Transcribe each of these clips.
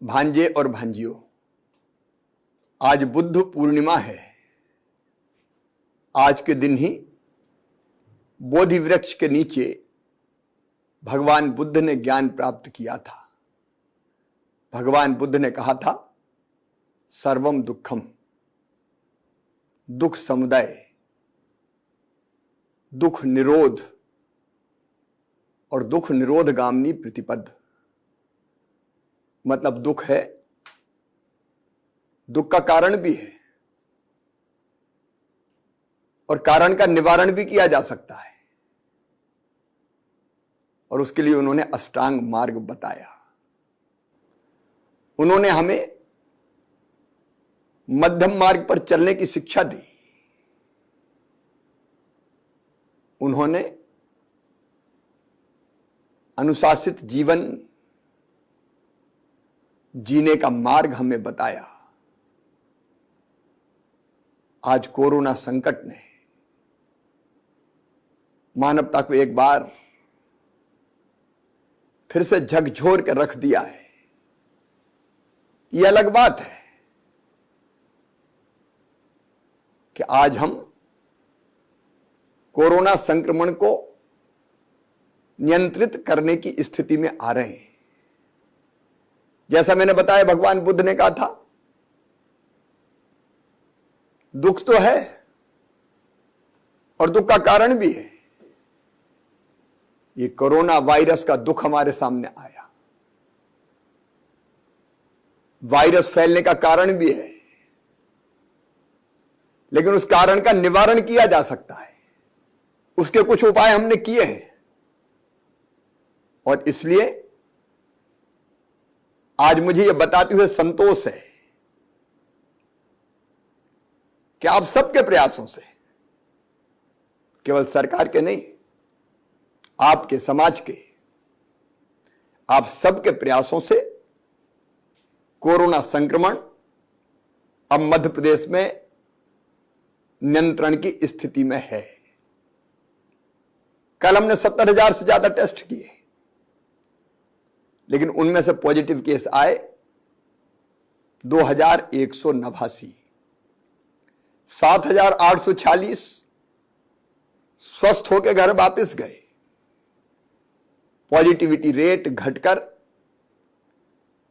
भांजे और भांजियों, आज बुद्ध पूर्णिमा है। आज के दिन ही बोधि वृक्ष के नीचे भगवान बुद्ध ने ज्ञान प्राप्त किया था। भगवान बुद्ध ने कहा था, सर्वम दुखम, दुख समुदय, दुख निरोध और दुख निरोध गामिनी प्रतिपद। मतलब दुख है, दुख का कारण भी है और कारण का निवारण भी किया जा सकता है। और उसके लिए उन्होंने अष्टांग मार्ग बताया। उन्होंने हमें मध्यम मार्ग पर चलने की शिक्षा दी। उन्होंने अनुशासित जीवन जीने का मार्ग हमें बताया। आज कोरोना संकट ने मानवता को एक बार फिर से झकझोर के रख दिया है। यह अलग बात है कि आज हम कोरोना संक्रमण को नियंत्रित करने की स्थिति में आ रहे हैं। जैसा मैंने बताया, भगवान बुद्ध ने कहा था, दुख तो है और दुख का कारण भी है। ये कोरोना वायरस का दुख हमारे सामने आया। वायरस फैलने का कारण भी है, लेकिन उस कारण का निवारण किया जा सकता है। उसके कुछ उपाय हमने किए हैं और इसलिए आज मुझे यह बताते हुए संतोष है कि आप सबके प्रयासों से, केवल सरकार के नहीं, आपके समाज के, आप सबके प्रयासों से कोरोना संक्रमण अब मध्य प्रदेश में नियंत्रण की स्थिति में है। कल हमने 70,000 से ज्यादा टेस्ट किए, लेकिन उनमें से पॉजिटिव केस आए 2,189, 7,846 स्वस्थ होकर घर वापस गए। पॉजिटिविटी रेट घटकर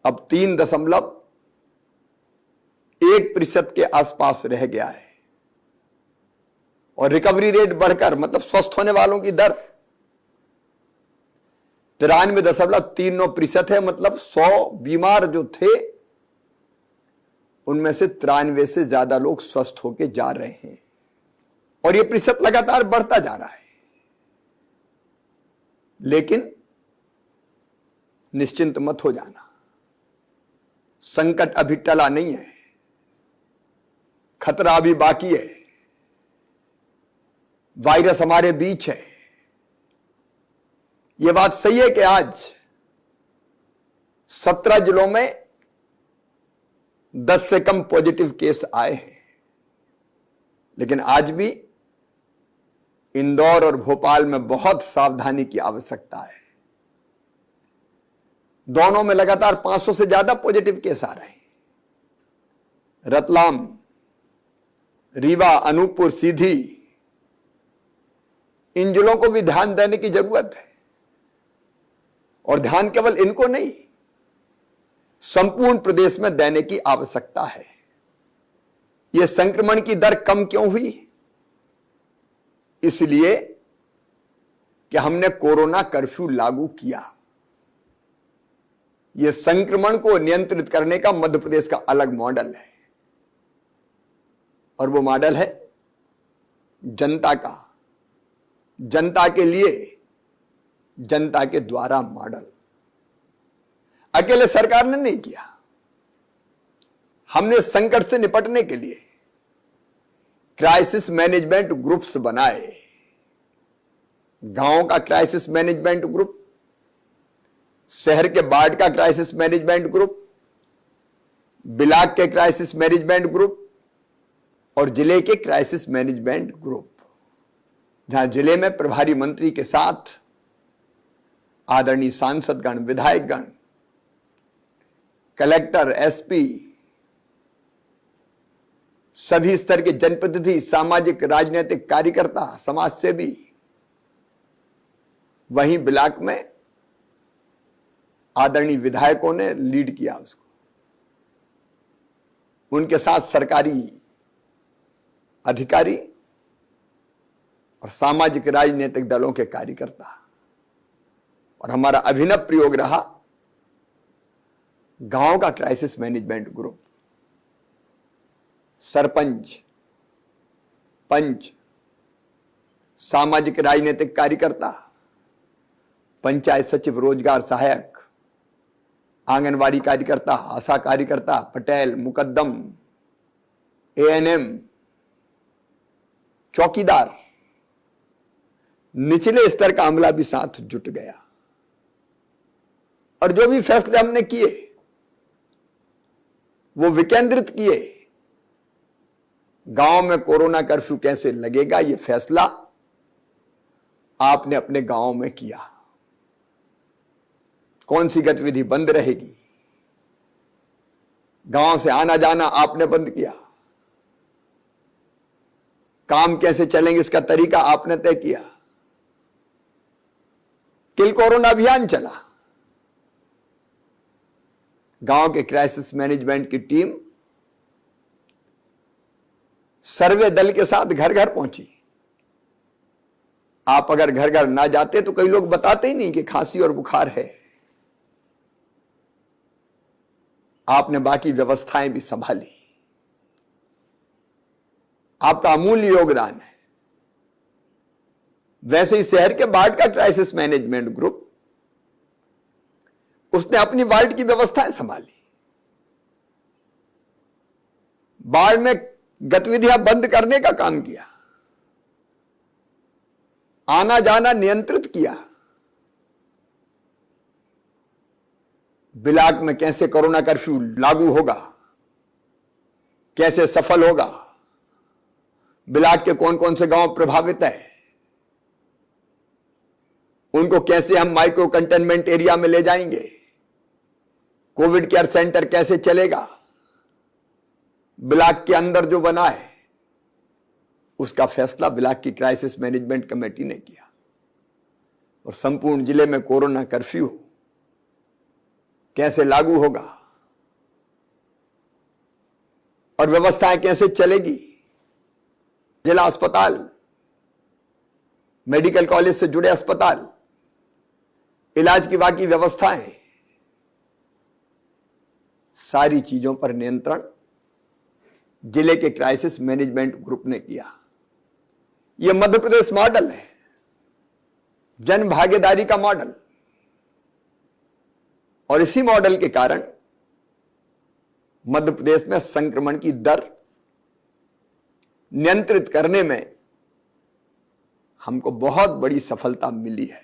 अब 3.1% के आसपास रह गया है और रिकवरी रेट बढ़कर, मतलब स्वस्थ होने वालों की दर 93.39% है। मतलब 100 बीमार जो थे उनमें से 93 से ज्यादा लोग स्वस्थ होकर जा रहे हैं और यह प्रतिशत लगातार बढ़ता जा रहा है। लेकिन निश्चिंत मत हो जाना, संकट अभी टला नहीं है, खतरा अभी बाकी है। वायरस हमारे बीच है। यह बात सही है कि आज 17 जिलों में 10 से कम पॉजिटिव केस आए हैं, लेकिन आज भी इंदौर और भोपाल में बहुत सावधानी की आवश्यकता है। दोनों में लगातार 500 से ज्यादा पॉजिटिव केस आ रहे हैं। रतलाम, रीवा, अनूपपुर, सीधी, इन जिलों को भी ध्यान देने की जरूरत है। और ध्यान केवल इनको नहीं, संपूर्ण प्रदेश में देने की आवश्यकता है। यह संक्रमण की दर कम क्यों हुई? इसलिए कि हमने कोरोना कर्फ्यू लागू किया। यह संक्रमण को नियंत्रित करने का मध्य प्रदेश का अलग मॉडल है और वो मॉडल है जनता का, जनता के लिए, जनता के द्वारा मॉडल। अकेले सरकार ने नहीं किया। हमने संकट से निपटने के लिए क्राइसिस मैनेजमेंट ग्रुप्स बनाए। गांव का क्राइसिस मैनेजमेंट ग्रुप, शहर के बाढ़ का क्राइसिस मैनेजमेंट ग्रुप, ब्लॉक के क्राइसिस मैनेजमेंट ग्रुप और जिले के क्राइसिस मैनेजमेंट ग्रुप। जहां जिले में प्रभारी मंत्री के साथ आदरणीय सांसदगण, विधायकगण कलेक्टर, एसपी, सभी स्तर के जनप्रतिनिधि, सामाजिक राजनीतिक कार्यकर्ता, समाज सेवी, वहीं ब्लॉक में आदरणीय विधायकों ने लीड किया उसको। उनके साथ सरकारी अधिकारी और सामाजिक राजनीतिक दलों के कार्यकर्ता। और हमारा अभिनव प्रयोग रहा गांव का क्राइसिस मैनेजमेंट ग्रुप। सरपंच, पंच, सामाजिक राजनीतिक कार्यकर्ता, पंचायत सचिव, रोजगार सहायक, आंगनवाड़ी कार्यकर्ता, आशा कार्यकर्ता, पटेल, मुकद्दम, एएनएम, चौकीदार, निचले स्तर का अमला भी साथ जुट गया। और जो भी फैसले हमने किए वो विकेंद्रित किए। गांव में कोरोना कर्फ्यू कैसे लगेगा, यह फैसला आपने अपने गांव में किया। कौन सी गतिविधि बंद रहेगी, गांव से आना जाना आपने बंद किया। काम कैसे चलेंगे इसका तरीका आपने तय किया। किल कोरोना अभियान चला। गांव के क्राइसिस मैनेजमेंट की टीम सर्वे दल के साथ घर घर पहुंची। आप अगर घर घर ना जाते तो कई लोग बताते ही नहीं कि खांसी और बुखार है। आपने बाकी व्यवस्थाएं भी संभाली। आपका अमूल्य योगदान है। वैसे ही शहर के बाढ़ का क्राइसिस मैनेजमेंट ग्रुप, उसने अपनी वार्ड की व्यवस्थाएं संभाली। बाढ़ में गतिविधियां बंद करने का काम किया, आना जाना नियंत्रित किया। ब्लॉक में कैसे कोरोना कर्फ्यू लागू होगा, कैसे सफल होगा, ब्लॉक के कौन कौन से गांव प्रभावित है, उनको कैसे हम माइक्रो कंटेनमेंट एरिया में ले जाएंगे, कोविड केयर सेंटर कैसे चलेगा, ब्लॉक के अंदर जो बना है उसका फैसला ब्लॉक की क्राइसिस मैनेजमेंट कमेटी ने किया। और संपूर्ण जिले में कोरोना कर्फ्यू कैसे लागू होगा और व्यवस्थाएं कैसे चलेगी, जिला अस्पताल, मेडिकल कॉलेज से जुड़े अस्पताल, इलाज की बाकी व्यवस्थाएं, सारी चीजों पर नियंत्रण जिले के क्राइसिस मैनेजमेंट ग्रुप ने किया। यह मध्य प्रदेश मॉडल है, जन भागीदारी का मॉडल। और इसी मॉडल के कारण मध्य प्रदेश में संक्रमण की दर नियंत्रित करने में हमको बहुत बड़ी सफलता मिली है।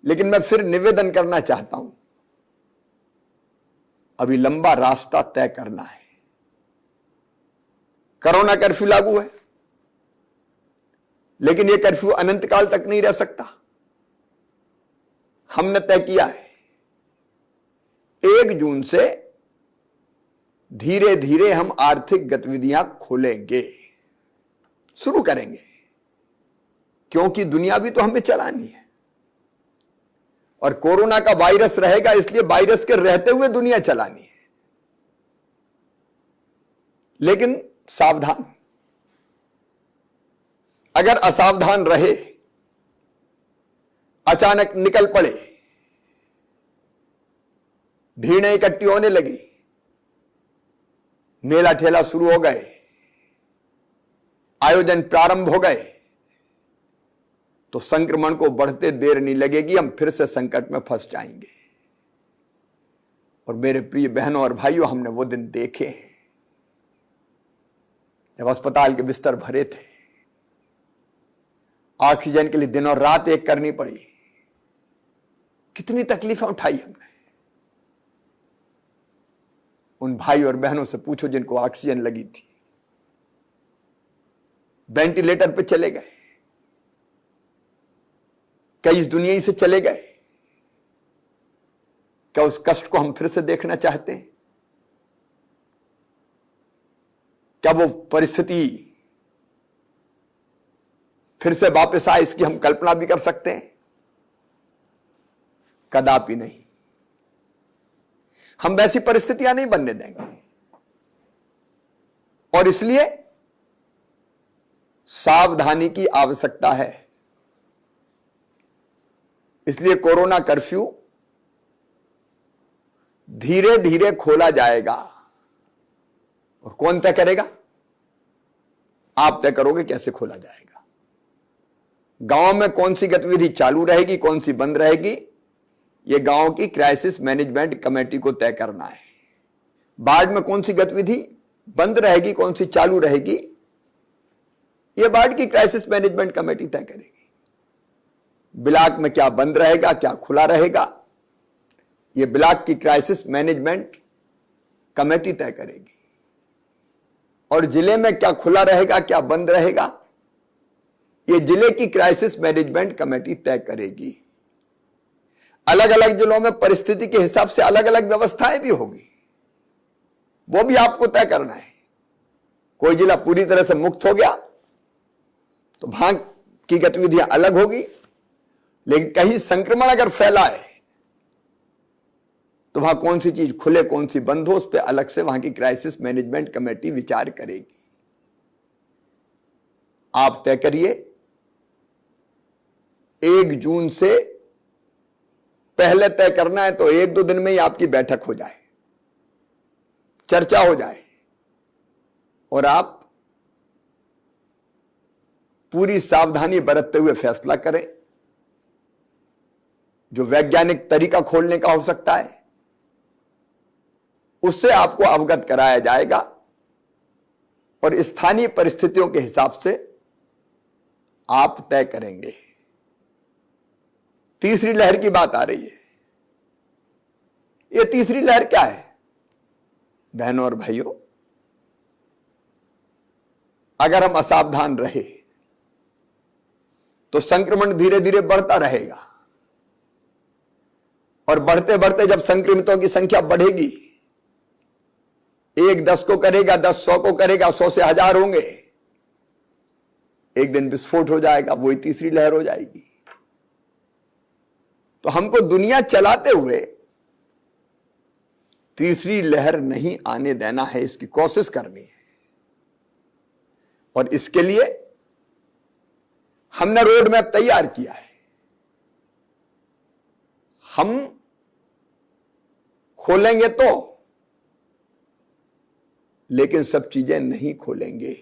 लेकिन मैं फिर निवेदन करना चाहता हूं, अभी लंबा रास्ता तय करना है। कोरोना कर्फ्यू लागू है, लेकिन यह कर्फ्यू अनंत काल तक नहीं रह सकता। हमने तय किया है 1 जून से धीरे धीरे हम आर्थिक गतिविधियां खोलेंगे, शुरू करेंगे, क्योंकि दुनिया भी तो हमें चलानी है। और कोरोना का वायरस रहेगा, इसलिए वायरस के रहते हुए दुनिया चलानी है। लेकिन सावधान, अगर असावधान रहे, अचानक निकल पड़े, भीड़ें इकट्ठी होने लगी, मेला ठेला शुरू हो गए, आयोजन प्रारंभ हो गए, तो संक्रमण को बढ़ते देर नहीं लगेगी, हम फिर से संकट में फंस जाएंगे। और मेरे प्रिय बहनों और भाइयों, हमने वो दिन देखे हैं जब अस्पताल के बिस्तर भरे थे, ऑक्सीजन के लिए दिन और रात एक करनी पड़ी, कितनी तकलीफें उठाई हमने। उन भाई और बहनों से पूछो जिनको ऑक्सीजन लगी थी, वेंटिलेटर पे चले गए, कई इस दुनिया से चले गए, क्या उस कष्ट को हम फिर से देखना चाहते हैं? क्या वो परिस्थिति फिर से वापस आए, इसकी हम कल्पना भी कर सकते हैं? कदापि नहीं। हम वैसी परिस्थितियां नहीं बनने देंगे। और इसलिए सावधानी की आवश्यकता है। इसलिए कोरोना कर्फ्यू धीरे धीरे खोला जाएगा। और कौन तय करेगा? आप तय करोगे कैसे खोला जाएगा। गांव में कौन सी गतिविधि चालू रहेगी, कौन सी बंद रहेगी, यह गांव की क्राइसिस मैनेजमेंट कमेटी को तय करना है। वार्ड में कौन सी गतिविधि बंद रहेगी, कौन सी चालू रहेगी, यह वार्ड की क्राइसिस मैनेजमेंट कमेटी तय करेगी। ब्लॉक में क्या बंद रहेगा, क्या खुला रहेगा, यह ब्लॉक की क्राइसिस मैनेजमेंट कमेटी तय करेगी। और जिले में क्या खुला रहेगा, क्या बंद रहेगा, यह जिले की क्राइसिस मैनेजमेंट कमेटी तय करेगी। अलग अलग जिलों में परिस्थिति के हिसाब से अलग अलग व्यवस्थाएं भी होगी, वो भी आपको तय करना है। कोई जिला पूरी तरह से मुक्त हो गया तो वहां की गतिविधियां अलग होगी, लेकिन कहीं संक्रमण अगर फैला है तो वहां कौन सी चीज खुले, कौन सी बंद हो, उस पर अलग से वहां की क्राइसिस मैनेजमेंट कमेटी विचार करेगी। आप तय करिए 1 जून से पहले तय करना है तो 1-2 दिन में ही आपकी बैठक हो जाए, चर्चा हो जाए और आप पूरी सावधानी बरतते हुए फैसला करें। जो वैज्ञानिक तरीका खोलने का हो सकता है उससे आपको अवगत कराया जाएगा और स्थानीय परिस्थितियों के हिसाब से आप तय करेंगे। तीसरी लहर की बात आ रही है। यह तीसरी लहर क्या है? बहनों और भाइयों, अगर हम असावधान रहे तो संक्रमण धीरे धीरे बढ़ता रहेगा और बढ़ते बढ़ते जब संक्रमितों की संख्या बढ़ेगी, 1 10 को करेगा, 10 100 को करेगा, 100 से 1000 होंगे, एक दिन विस्फोट हो जाएगा, वही तीसरी लहर हो जाएगी। तो हमको दुनिया चलाते हुए तीसरी लहर नहीं आने देना है, इसकी कोशिश करनी है। और इसके लिए हमने रोड मैप तैयार किया है। हम खोलेंगे तो, लेकिन सब चीजें नहीं खोलेंगे।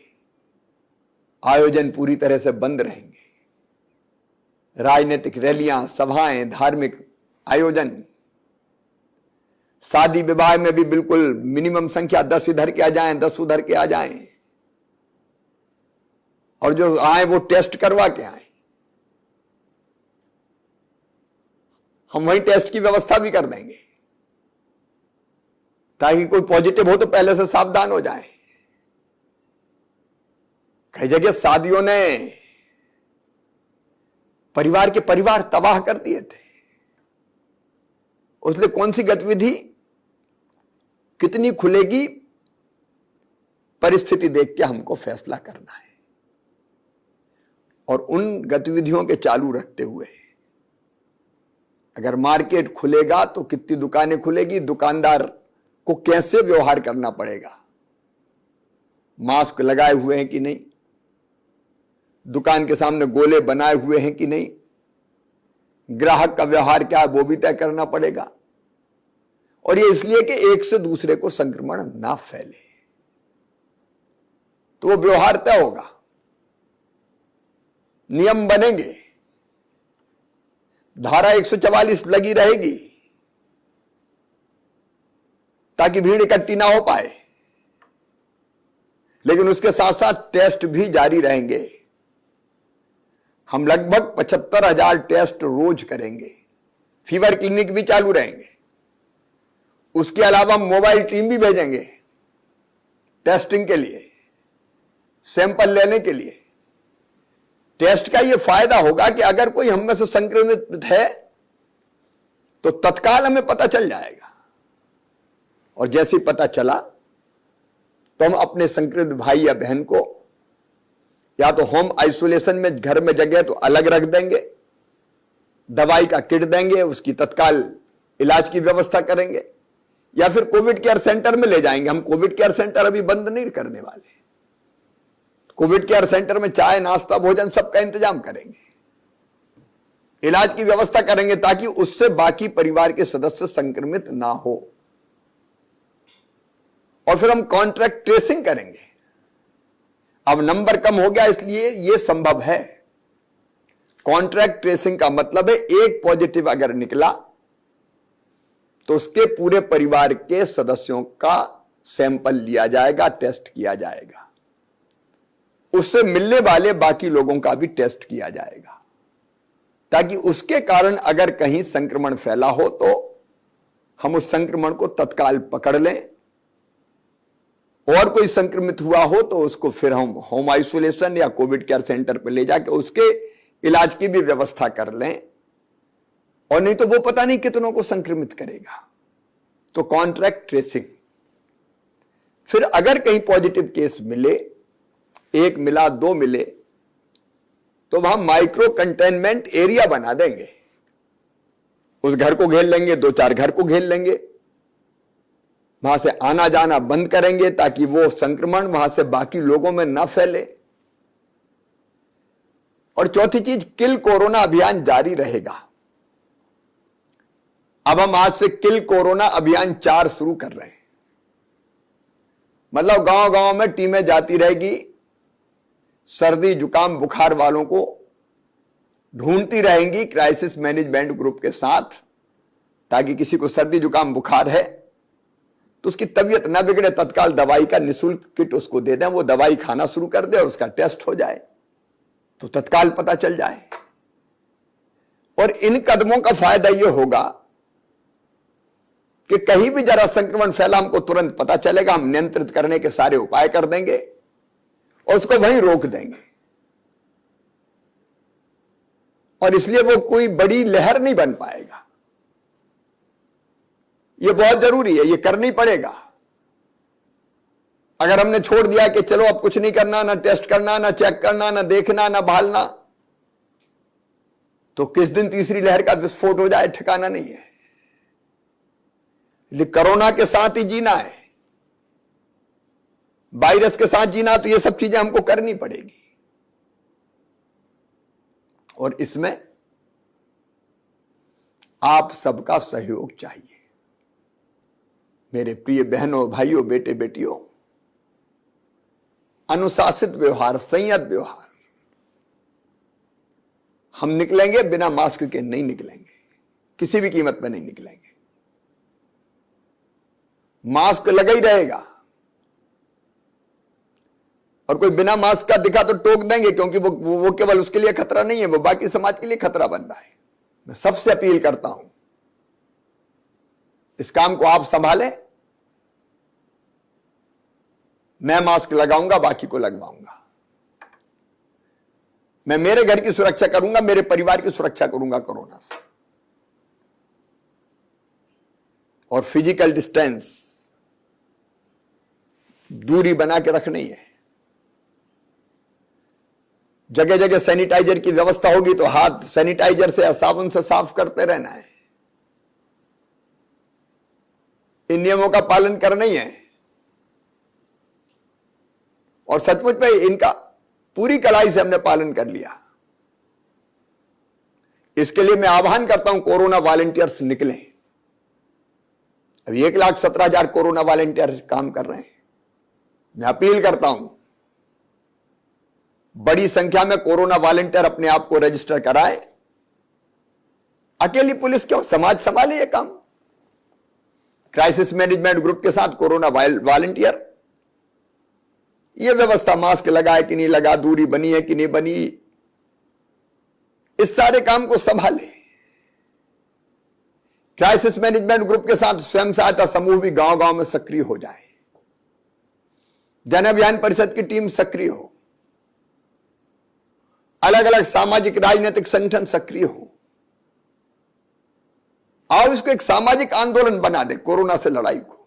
आयोजन पूरी तरह से बंद रहेंगे। राजनीतिक रैलियां, सभाएं, धार्मिक आयोजन, शादी विवाह में भी बिल्कुल मिनिमम संख्या 10 इधर के आ जाएं, 10 उधर के आ जाएं, और जो आए वो टेस्ट करवा के आए। हम वहीं टेस्ट की व्यवस्था भी कर देंगे ताकि कोई पॉजिटिव हो तो पहले से सावधान हो जाए। कई जगह शादियों ने परिवार के परिवार तबाह कर दिए थे। उसलिए कौन सी गतिविधि कितनी खुलेगी, परिस्थिति देख के हमको फैसला करना है। और उन गतिविधियों के चालू रखते हुए अगर मार्केट खुलेगा तो कितनी दुकानें खुलेगी, दुकानदार को कैसे व्यवहार करना पड़ेगा, मास्क लगाए हुए हैं कि नहीं, दुकान के सामने गोले बनाए हुए हैं कि नहीं, ग्राहक का व्यवहार क्या है वो भी तय करना पड़ेगा। और ये इसलिए कि एक से दूसरे को संक्रमण ना फैले, तो वो व्यवहार तय होगा, नियम बनेंगे, धारा 144 लगी रहेगी ताकि भीड़ इकट्ठी ना हो पाए। लेकिन उसके साथ साथ टेस्ट भी जारी रहेंगे। हम लगभग 75,000 टेस्ट रोज करेंगे। फीवर क्लिनिक भी चालू रहेंगे। उसके अलावा मोबाइल टीम भी भेजेंगे टेस्टिंग के लिए, सैंपल लेने के लिए। टेस्ट का यह फायदा होगा कि अगर कोई हम में से संक्रमित है तो तत्काल हमें पता चल जाएगा, और जैसे ही पता चला तो हम अपने संक्रमित भाई या बहन को या तो होम आइसोलेशन में, घर में जगह तो अलग रख देंगे, दवाई का किट देंगे, उसकी तत्काल इलाज की व्यवस्था करेंगे, या फिर कोविड केयर सेंटर में ले जाएंगे। हम कोविड केयर सेंटर अभी बंद नहीं करने वाले। कोविड केयर सेंटर में चाय, नाश्ता, भोजन सबका इंतजाम करेंगे, इलाज की व्यवस्था करेंगे, ताकि उससे बाकी परिवार के सदस्य संक्रमित ना हो। और फिर हम कॉन्ट्रैक्ट ट्रेसिंग करेंगे। अब नंबर कम हो गया, इसलिए यह संभव है। कॉन्ट्रैक्ट ट्रेसिंग का मतलब है एक पॉजिटिव अगर निकला तो उसके पूरे परिवार के सदस्यों का सैंपल लिया जाएगा, टेस्ट किया जाएगा, उससे मिलने वाले बाकी लोगों का भी टेस्ट किया जाएगा, ताकि उसके कारण अगर कहीं संक्रमण फैला हो तो हम उस संक्रमण को तत्काल पकड़ लें, और कोई संक्रमित हुआ हो तो उसको फिर हम होम आइसोलेशन या कोविड केयर सेंटर पर ले जाके उसके इलाज की भी व्यवस्था कर लें, और नहीं तो वो पता नहीं कितनों को संक्रमित करेगा। तो कॉन्ट्रैक्ट ट्रेसिंग। फिर अगर कहीं पॉजिटिव केस मिले, एक मिला, दो मिले, तो वहां माइक्रो कंटेनमेंट एरिया बना देंगे। उस घर को घेर लेंगे, दो चार घर को घेर लेंगे, वहां से आना जाना बंद करेंगे, ताकि वो संक्रमण वहां से बाकी लोगों में ना फैले। और चौथी चीज, किल कोरोना अभियान जारी रहेगा। अब हम आज से किल कोरोना अभियान 4 शुरू कर रहे हैं। मतलब गांव गांव में टीमें जाती रहेगी, सर्दी जुकाम बुखार वालों को ढूंढती रहेंगी क्राइसिस मैनेजमेंट ग्रुप के साथ, ताकि किसी को सर्दी जुकाम बुखार है तो उसकी तबीयत ना बिगड़े, तत्काल दवाई का निःशुल्क किट उसको दे दें, वो दवाई खाना शुरू कर दे और उसका टेस्ट हो जाए तो तत्काल पता चल जाए। और इन कदमों का फायदा यह होगा कि कहीं भी जरा संक्रमण फैला, हमको तुरंत पता चलेगा, हम नियंत्रित करने के सारे उपाय कर देंगे और उसको वहीं रोक देंगे। और इसलिए वो कोई बड़ी लहर नहीं बन पाएगा। ये बहुत जरूरी है, ये करनी पड़ेगा। अगर हमने छोड़ दिया कि चलो अब कुछ नहीं करना, ना टेस्ट करना, ना चेक करना, ना देखना, ना भालना, तो किस दिन तीसरी लहर का विस्फोट हो जाए ठिकाना नहीं है। इसलिए कोरोना के साथ ही जीना है, वायरस के साथ जीना, तो ये सब चीजें हमको करनी पड़ेगी। और इसमें आप सबका सहयोग चाहिए। मेरे प्रिय बहनों, भाइयों, बेटे बेटियों, अनुशासित व्यवहार, संयत व्यवहार। हम निकलेंगे बिना मास्क के नहीं निकलेंगे, किसी भी कीमत पर नहीं निकलेंगे। मास्क लगा ही रहेगा, और कोई बिना मास्क का दिखा तो टोक देंगे, क्योंकि वो केवल उसके लिए खतरा नहीं है, वो बाकी समाज के लिए खतरा बन रहा है। मैं सबसे अपील करता हूं, इस काम को आप संभालें। मैं मास्क लगाऊंगा, बाकी को लगवाऊंगा। मैं मेरे घर की सुरक्षा करूंगा, मेरे परिवार की सुरक्षा करूंगा कोरोना से। और फिजिकल डिस्टेंस, दूरी बना के रखनी है। जगह जगह सैनिटाइजर की व्यवस्था होगी तो हाथ सैनिटाइजर से या साबुन से साफ करते रहना है। इन नियमों का पालन करना ही है। और सचमुच में इनका पूरी कड़ाई से हमने पालन कर लिया। इसके लिए मैं आह्वान करता हूं, कोरोना वॉलंटियर्स निकलें। अभी 1,17,000 कोरोना वॉलंटियर काम कर रहे हैं। मैं अपील करता हूं, बड़ी संख्या में कोरोना वॉलंटियर अपने आप को रजिस्टर कराए। अकेली पुलिस क्यों, समाज संभाले ये काम। क्राइसिस मैनेजमेंट ग्रुप के साथ कोरोना वॉलंटियर, ये व्यवस्था, मास्क लगाए कि नहीं लगा, दूरी बनी है कि नहीं बनी, इस सारे काम को संभाले। क्राइसिस मैनेजमेंट ग्रुप के साथ स्वयं सहायता समूह भी गांव गांव में सक्रिय हो जाए। जन अभियान परिषद की टीम सक्रिय हो, अलग अलग सामाजिक राजनीतिक संगठन सक्रिय हो। आओ इसको एक सामाजिक आंदोलन बना दे, कोरोना से लड़ाई को।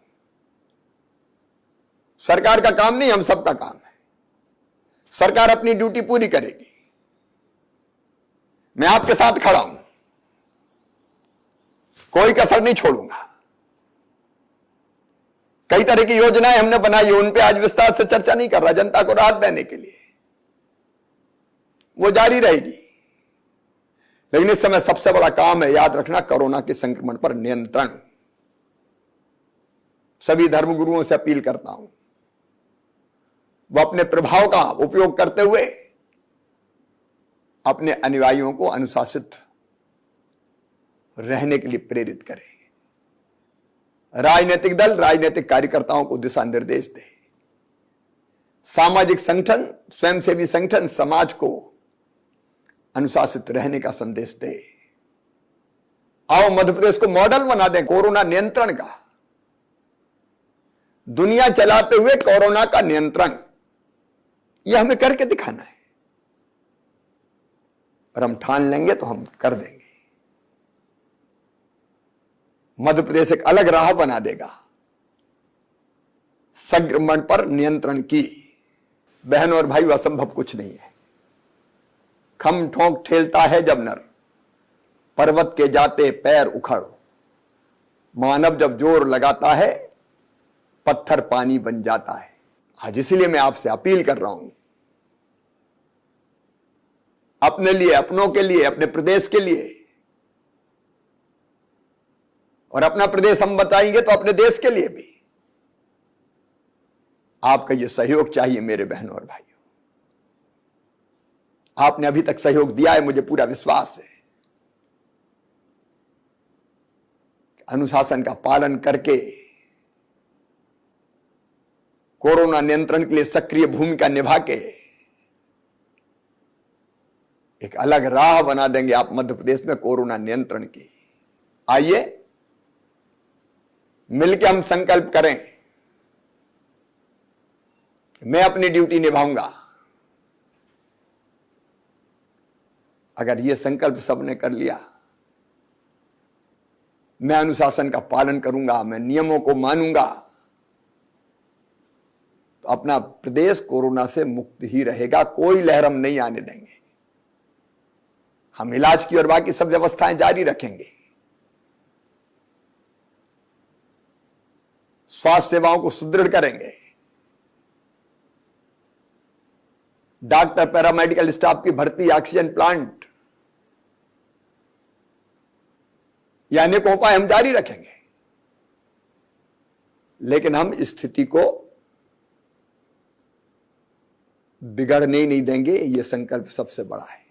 सरकार का काम नहीं, हम सबका काम है। सरकार अपनी ड्यूटी पूरी करेगी, मैं आपके साथ खड़ा हूं, कोई कसर नहीं छोड़ूंगा। कई तरह की योजनाएं हमने बनाई, उन पे आज विस्तार से चर्चा नहीं कर रहा, जनता को राहत देने के लिए वो जारी रहेगी। लेकिन इस समय सबसे बड़ा काम है, याद रखना, कोरोना के संक्रमण पर नियंत्रण। सभी धर्मगुरुओं से अपील करता हूं, वो अपने प्रभाव का उपयोग करते हुए अपने अनुयायियों को अनुशासित रहने के लिए प्रेरित करें। राजनीतिक दल राजनीतिक कार्यकर्ताओं को दिशा निर्देश दे। सामाजिक संगठन, स्वयंसेवी संगठन समाज को अनुशासित रहने का संदेश दे। आओ मध्य प्रदेश को मॉडल बना दें कोरोना नियंत्रण का। दुनिया चलाते हुए कोरोना का नियंत्रण, यह हमें करके दिखाना है। और हम ठान लेंगे तो हम कर देंगे। मध्य प्रदेश एक अलग राह बना देगा संक्रमण पर नियंत्रण की। बहनों और भाइयों, असंभव कुछ नहीं है। खम ठोंक ठेलता है जब नर, पर्वत के जाते पैर उखड़। मानव जब जोर लगाता है, पत्थर पानी बन जाता है। आज इसीलिए मैं आपसे अपील कर रहा हूं, अपने लिए, अपनों के लिए, अपने प्रदेश के लिए। और अपना प्रदेश हम बताएंगे तो अपने देश के लिए भी आपका यह सहयोग चाहिए। मेरे बहनों और भाइयों, आपने अभी तक सहयोग दिया है, मुझे पूरा विश्वास है। अनुशासन का पालन करके कोरोना नियंत्रण के लिए सक्रिय भूमिका निभा के एक अलग राह बना देंगे आप मध्य प्रदेश में कोरोना नियंत्रण की। आइए मिलकर हम संकल्प करें, मैं अपनी ड्यूटी निभाऊंगा। अगर यह संकल्प सबने कर लिया, मैं अनुशासन का पालन करूंगा, मैं नियमों को मानूंगा, तो अपना प्रदेश कोरोना से मुक्त ही रहेगा। कोई लहर हम नहीं आने देंगे। हम इलाज की और बाकी सब व्यवस्थाएं जारी रखेंगे। स्वास्थ्य सेवाओं को सुदृढ़ करेंगे। डॉक्टर, पैरामेडिकल स्टाफ की भर्ती, ऑक्सीजन प्लांट, ये अनेक उपाय हम जारी रखेंगे। लेकिन हम स्थिति को बिगड़ने ही नहीं देंगे, यह संकल्प सबसे बड़ा है।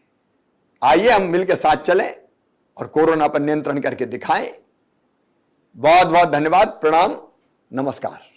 आइए हम मिलकर साथ चलें और कोरोना पर नियंत्रण करके दिखाएं। बहुत बहुत धन्यवाद, प्रणाम, नमस्कार।